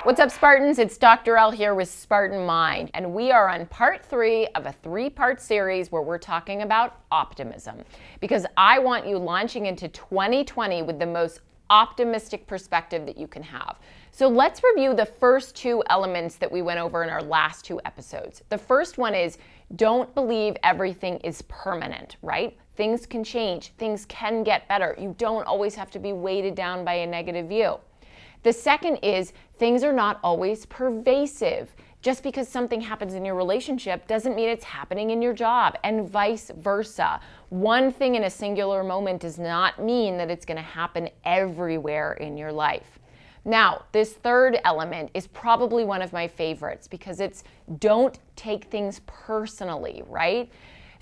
What's up, Spartans? It's Dr. L here with Spartan Mind, and we are on part 3 of a 3-part series where we're talking about optimism, because I want you launching into 2020 with the most optimistic perspective that you can have. So let's review the first 2 elements that we went over in our last 2 episodes. The first one is don't believe everything is permanent, right? Things can change, things can get better. You don't always have to be weighted down by a negative view. The second is things are not always pervasive. Just because something happens in your relationship doesn't mean it's happening in your job, and vice versa. One thing in a singular moment does not mean that it's going to happen everywhere in your life. Now, this third element is probably one of my favorites because it's don't take things personally, right?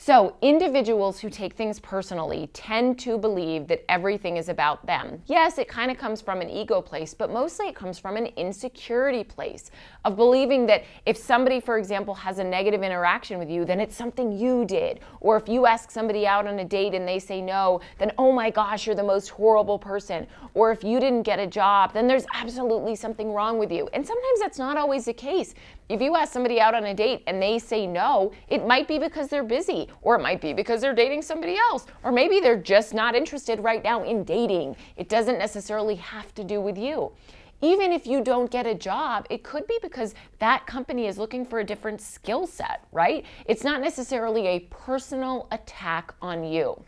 So individuals who take things personally tend to believe that everything is about them. Yes, it kind of comes from an ego place, but mostly it comes from an insecurity place of believing that if somebody, for example, has a negative interaction with you, then it's something you did. Or if you ask somebody out on a date and they say no, then oh my gosh, you're the most horrible person. Or if you didn't get a job, then there's absolutely something wrong with you. And sometimes that's not always the case. If you ask somebody out on a date and they say no, it might be because they're busy, or it might be because they're dating somebody else, or maybe they're just not interested right now in dating. It doesn't necessarily have to do with you. Even if you don't get a job, it could be because that company is looking for a different skill set, right? It's not necessarily a personal attack on you.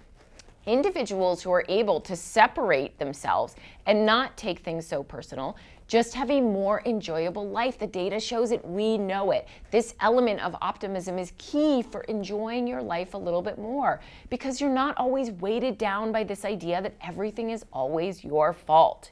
Individuals who are able to separate themselves and not take things so personal just have a more enjoyable life. The data shows it, we know it. This element of optimism is key for enjoying your life a little bit more because you're not always weighted down by this idea that everything is always your fault.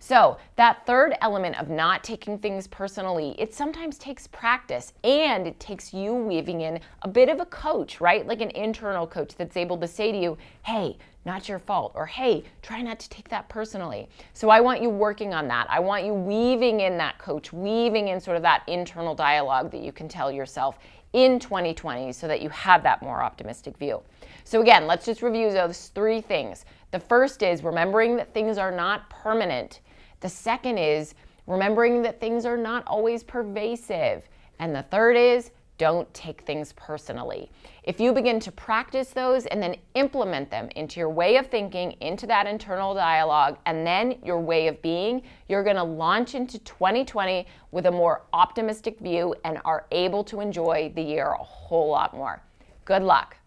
So that third element of not taking things personally, it sometimes takes practice, and it takes you weaving in a bit of a coach, right? Like an internal coach that's able to say to you, hey, not your fault, or hey, try not to take that personally. So I want you working on that. I want you weaving in that coach, weaving in sort of that internal dialogue that you can tell yourself in 2020 so that you have that more optimistic view. So again, let's just review those 3 things. The first is remembering that things are not permanent. The second is remembering that things are not always pervasive. And the third is don't take things personally. If you begin to practice those and then implement them into your way of thinking, into that internal dialogue, and then your way of being, you're going to launch into 2020 with a more optimistic view and are able to enjoy the year a whole lot more. Good luck.